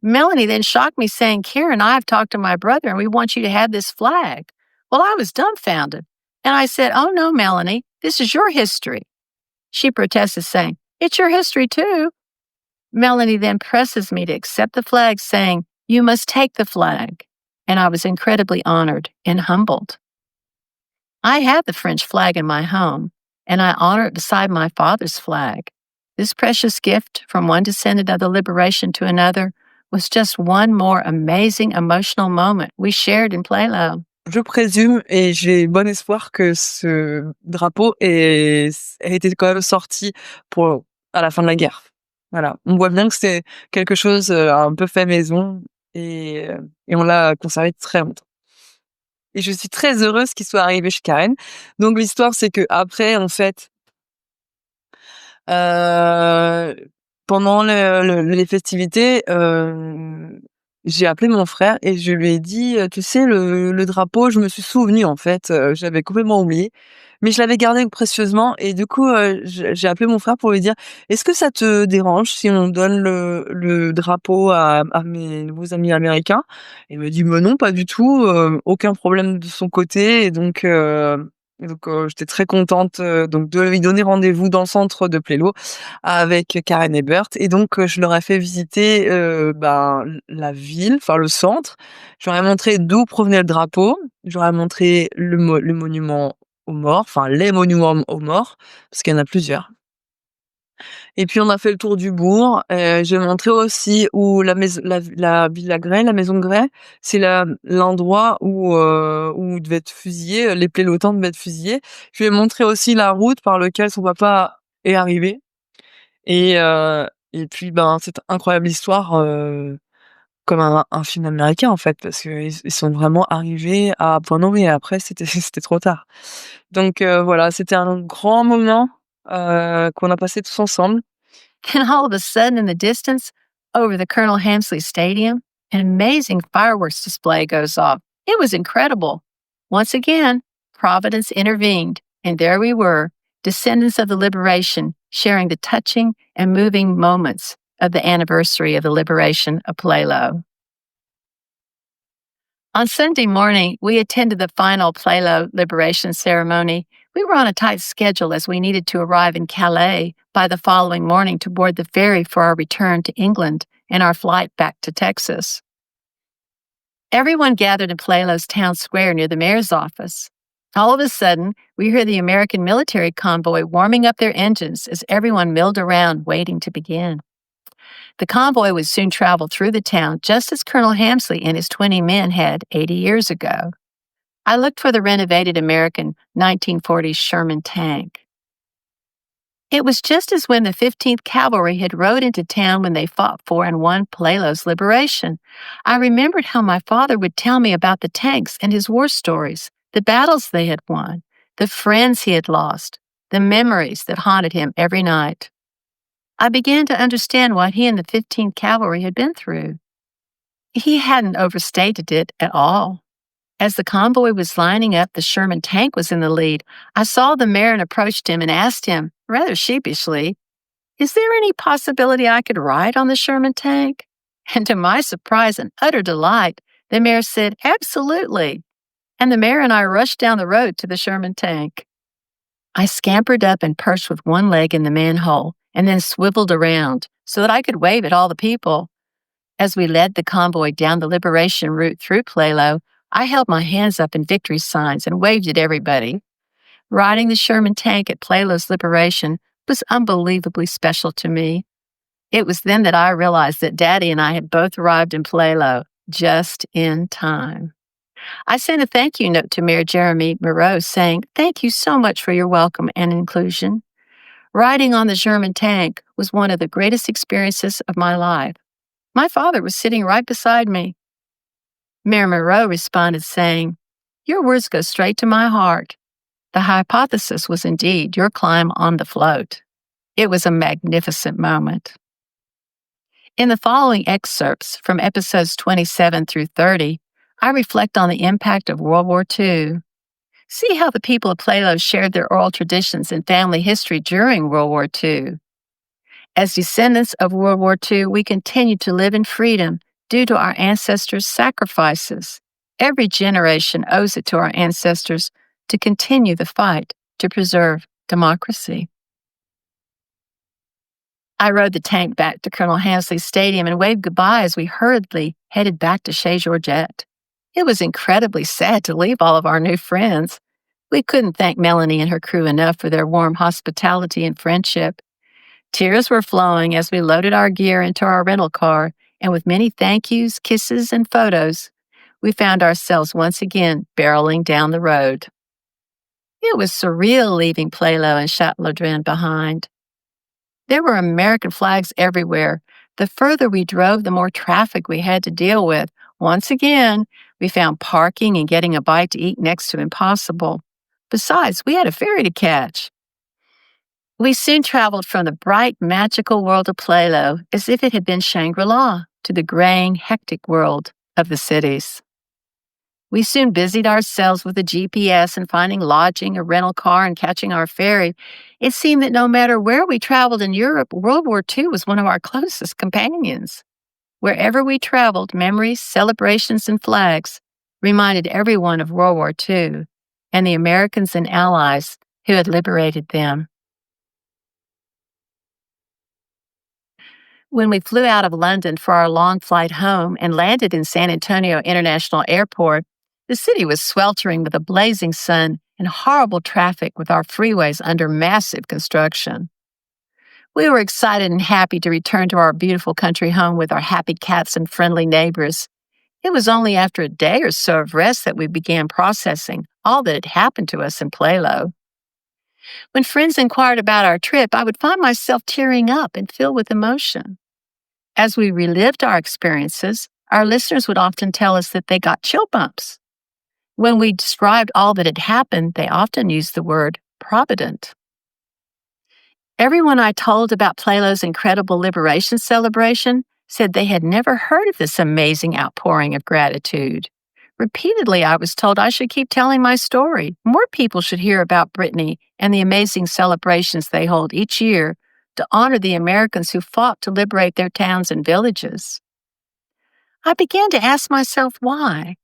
Melanie then shocked me, saying, "Karen, I have talked to my brother and we want you to have this flag." Well, I was dumbfounded, and I said, "Oh no, Melanie, this is your history." She protested, saying, "It's your history too." Melanie then presses me to accept the flag, saying, "You must take the flag." And I was incredibly honored and humbled. I have the French flag in my home, and I honor it beside my father's flag. This precious gift from one descendant of the liberation to another was just one more amazing emotional moment we shared in Plélo. Je présume et j'ai bon espoir que ce drapeau a été quand même sorti à la fin de la guerre. Voilà, on voit bien que c'est quelque chose un peu fait maison et on l'a conservé très longtemps. Et je suis très heureuse qu'il soit arrivé chez Karen. Donc l'histoire, c'est que après, en fait, pendant les festivités, j'ai appelé mon frère et je lui ai dit, tu sais, le drapeau, je me suis souvenue en fait, j'avais complètement oublié, mais je l'avais gardé précieusement et du coup, j'ai appelé mon frère pour lui dire: «Est-ce que ça te dérange si on donne le drapeau à mes nouveaux amis américains?» Il me dit: «Mais non, pas du tout, aucun problème de son côté» et donc j'étais très contente, donc de lui donner rendez-vous dans le centre de Plélo avec Karen et Beth et donc je leur ai fait visiter, la ville, enfin le centre. Je leur ai montré d'où provenait le drapeau. Je leur ai montré le monument aux morts, enfin les monuments aux morts, parce qu'il y en a plusieurs. Et puis on a fait le tour du bourg. J'ai montré aussi où la villa Gray, la maison Gray, c'est l'endroit où devaient être fusillés, les Plélotins devaient être fusillés. Je lui ai montré aussi la route par laquelle son papa est arrivé. Et puis cette incroyable histoire, comme un film américain en fait, parce qu'ils sont vraiment arrivés à point nommé et après c'était trop tard. Donc voilà, c'était un grand moment, qu'on a passé tous ensemble. And all of a sudden, in the distance, over the Colonel Hamsley Stadium, an amazing fireworks display goes off. It was incredible. Once again, Providence intervened, and there we were, descendants of the liberation, sharing the touching and moving moments of the anniversary of the liberation of Plélo. On Sunday morning, we attended the final Plélo liberation ceremony. We were on a tight schedule as we needed to arrive in Calais by the following morning to board the ferry for our return to England and our flight back to Texas. Everyone gathered in Plélo's town square near the mayor's office. All of a sudden, we hear the American military convoy warming up their engines as everyone milled around waiting to begin. The convoy would soon travel through the town just as Colonel Hamsley and his 20 men had 80 years ago. I looked for the renovated American 1940s Sherman tank. It was just as when the 15th Cavalry had rode into town when they fought for and won Plélo's liberation. I remembered how my father would tell me about the tanks and his war stories, the battles they had won, the friends he had lost, the memories that haunted him every night. I began to understand what he and the 15th Cavalry had been through. He hadn't overstated it at all. As the convoy was lining up, the Sherman tank was in the lead. I saw the mayor and approached him and asked him, rather sheepishly, "Is there any possibility I could ride on the Sherman tank?" And to my surprise and utter delight, the mayor said, "Absolutely." And the mayor and I rushed down the road to the Sherman tank. I scampered up and perched with one leg in the manhole and then swiveled around so that I could wave at all the people. As we led the convoy down the liberation route through Plélo, I held my hands up in victory signs and waved at everybody. Riding the Sherman tank at Plélo's liberation was unbelievably special to me. It was then that I realized that Daddy and I had both arrived in Plélo just in time. I sent a thank you note to Mayor Jeremy Moreau saying, "Thank you so much for your welcome and inclusion. Riding on the Sherman tank was one of the greatest experiences of my life. My father was sitting right beside me." Mayor Moreau responded saying, "Your words go straight to my heart. The hypothesis was indeed your climb on the float." It was a magnificent moment. In the following excerpts from episodes 27 through 30, I reflect on the impact of World War II. See how the people of Plélo shared their oral traditions and family history during World War II. As descendants of World War II, we continue to live in freedom due to our ancestors' sacrifices. Every generation owes it to our ancestors to continue the fight to preserve democracy. I rode the tank back to Colonel Hamsley Stadium and waved goodbye as we hurriedly headed back to Chez Georgette. It was incredibly sad to leave all of our new friends. We couldn't thank Melanie and her crew enough for their warm hospitality and friendship. Tears were flowing as we loaded our gear into our rental car, and with many thank yous, kisses, and photos, we found ourselves once again barreling down the road. It was surreal leaving Plélo and Château-Laudren behind. There were American flags everywhere. The further we drove, the more traffic we had to deal with. Once again, we found parking and getting a bite to eat next to impossible. Besides, we had a ferry to catch. We soon traveled from the bright, magical world of Plélo as if it had been Shangri-La to the graying, hectic world of the cities. We soon busied ourselves with the GPS and finding lodging, a rental car, and catching our ferry. It seemed that no matter where we traveled in Europe, World War II was one of our closest companions. Wherever we traveled, memories, celebrations, and flags reminded everyone of World War II and the Americans and Allies who had liberated them. When we flew out of London for our long flight home and landed in San Antonio International Airport, the city was sweltering with a blazing sun and horrible traffic with our freeways under massive construction. We were excited and happy to return to our beautiful country home with our happy cats and friendly neighbors. It was only after a day or so of rest that we began processing all that had happened to us in Plélo. When friends inquired about our trip, I would find myself tearing up and filled with emotion. As we relived our experiences, our listeners would often tell us that they got chill bumps. When we described all that had happened, they often used the word provident. Everyone I told about Plélo's incredible liberation celebration said they had never heard of this amazing outpouring of gratitude. Repeatedly, I was told I should keep telling my story. More people should hear about Brittany and the amazing celebrations they hold each year to honor the Americans who fought to liberate their towns and villages. I began to ask myself why.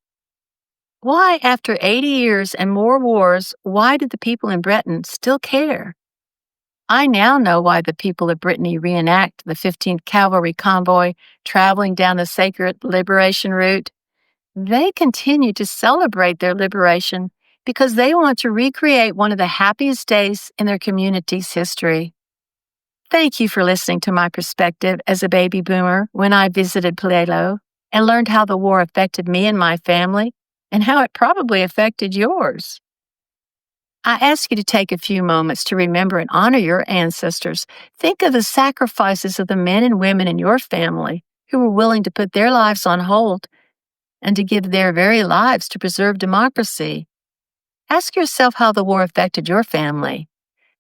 Why, after 80 years and more wars, why did the people in Britain still care? I now know why the people of Brittany reenact the 15th Cavalry Convoy traveling down the sacred liberation route. They continue to celebrate their liberation because they want to recreate one of the happiest days in their community's history. Thank you for listening to my perspective as a baby boomer when I visited Plélo and learned how the war affected me and my family and how it probably affected yours. I ask you to take a few moments to remember and honor your ancestors. Think of the sacrifices of the men and women in your family who were willing to put their lives on hold and to give their very lives to preserve democracy. Ask yourself how the war affected your family.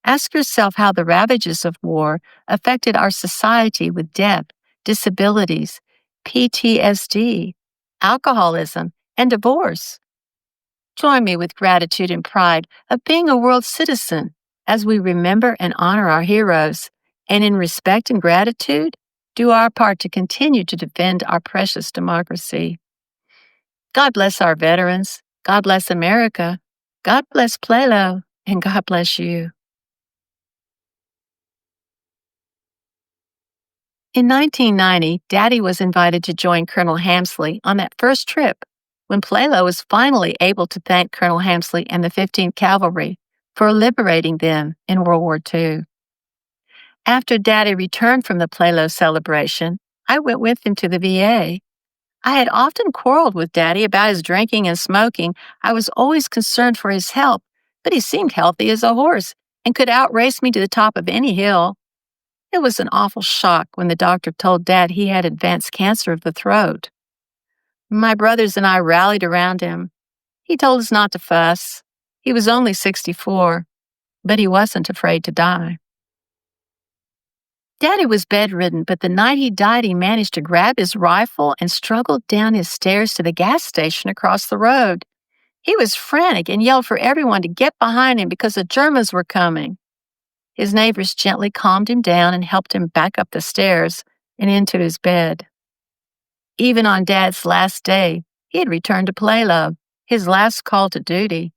Ask yourself how the ravages of war affected our society with death, disabilities, PTSD, alcoholism, and divorce. Join me with gratitude and pride of being a world citizen as we remember and honor our heroes, and in respect and gratitude, do our part to continue to defend our precious democracy. God bless our veterans, God bless America, God bless Plélo, and God bless you. In 1990, Daddy was invited to join Colonel Hamsley on that first trip when Plélo was finally able to thank Colonel Hamsley and the 15th Cavalry for liberating them in World War II. After Daddy returned from the Plélo celebration, I went with him to the VA. I had often quarreled with Daddy about his drinking and smoking. I was always concerned for his health, but he seemed healthy as a horse and could outrace me to the top of any hill. It was an awful shock when the doctor told Dad he had advanced cancer of the throat. My brothers and I rallied around him. He told us not to fuss. He was only 64, but he wasn't afraid to die. Daddy was bedridden, but the night he died, he managed to grab his rifle and struggled down his stairs to the gas station across the road. He was frantic and yelled for everyone to get behind him because the Germans were coming. His neighbors gently calmed him down and helped him back up the stairs and into his bed. Even on Dad's last day, he had returned to Plélo, his last call to duty.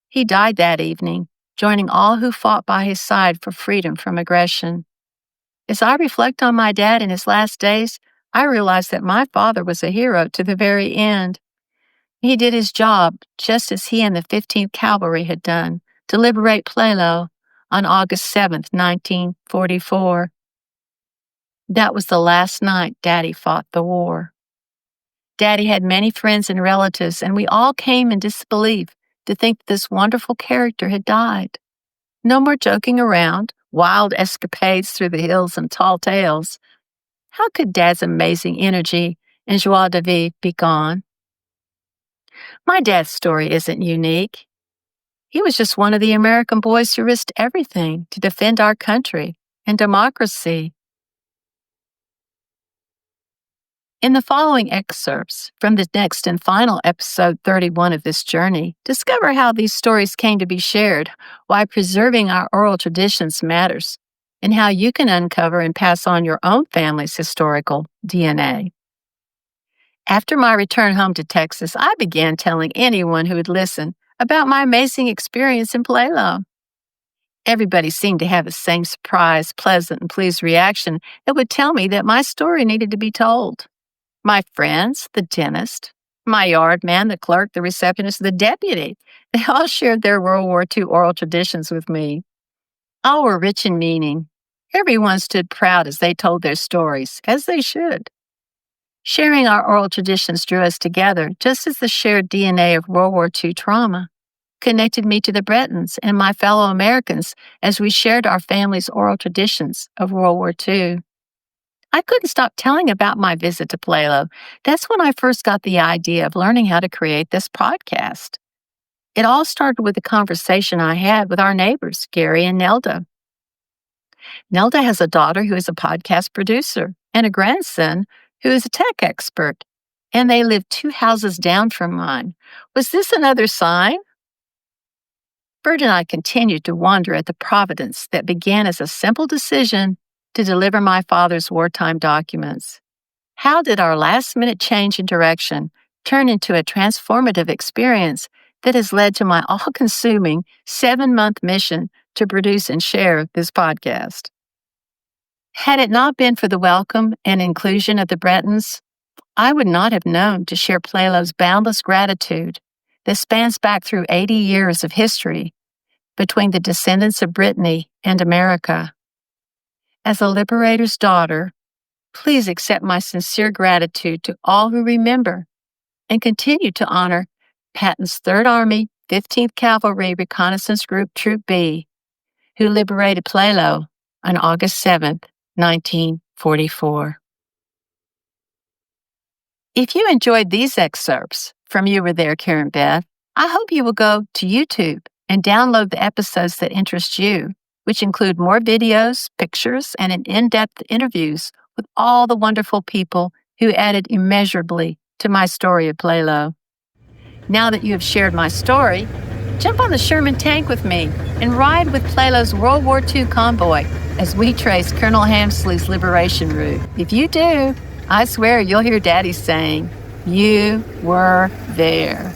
He died that evening, joining all who fought by his side for freedom from aggression. As I reflect on my dad in his last days, I realize that my father was a hero to the very end. He did his job just as he and the 15th Cavalry had done to liberate Plélo on August 7th, 1944. That was the last night Daddy fought the war. Daddy had many friends and relatives, and we all came in disbelief to think that this wonderful character had died. No more joking around. wild escapades through the hills and tall tales, how could Dad's amazing energy and joie de vivre be gone? My dad's story isn't unique. He was just one of the American boys who risked everything to defend our country and democracy. In the following excerpts from the next and final episode 31 of this journey, discover how these stories came to be shared, why preserving our oral traditions matters, and how you can uncover and pass on your own family's historical DNA. After my return home to Texas, I began telling anyone who would listen about my amazing experience in Plélo. Everybody seemed to have the same surprised, pleasant, and pleased reaction that would tell me that my story needed to be told. My friends, the dentist, my yard man, the clerk, the receptionist, the deputy, they all shared their World War II oral traditions with me. All were rich in meaning. Everyone stood proud as they told their stories, as they should. Sharing our oral traditions drew us together, just as the shared DNA of World War II trauma connected me to the Bretons and my fellow Americans as we shared our family's oral traditions of World War II. I couldn't stop telling about my visit to Plélo. That's when I first got the idea of learning how to create this podcast. It all started with a conversation I had with our neighbors, Gary and Nelda. Nelda has a daughter who is a podcast producer and a grandson who is a tech expert, and they live 2 houses down from mine. Was this another sign? Bert and I continued to wonder at the providence that began as a simple decision to deliver my father's wartime documents. How did our last-minute change in direction turn into a transformative experience that has led to my all-consuming 7-month mission to produce and share this podcast? Had it not been for the welcome and inclusion of the Bretons, I would not have known to share Plélo's boundless gratitude that spans back through 80 years of history between the descendants of Brittany and America. As a liberator's daughter, please accept my sincere gratitude to all who remember and continue to honor Patton's 3rd Army, 15th Cavalry Reconnaissance Group Troop B, who liberated Plélo on August 7th, 1944. If you enjoyed these excerpts from You Were There, Karen Beth, I hope you will go to YouTube and download the episodes that interest you, which include more videos, pictures, and in-depth interviews with all the wonderful people who added immeasurably to my story of Plélo. Now that you have shared my story, jump on the Sherman tank with me and ride with Plélo's World War II convoy as we trace Colonel Hamsley's liberation route. If you do, I swear you'll hear Daddy saying, "You were there."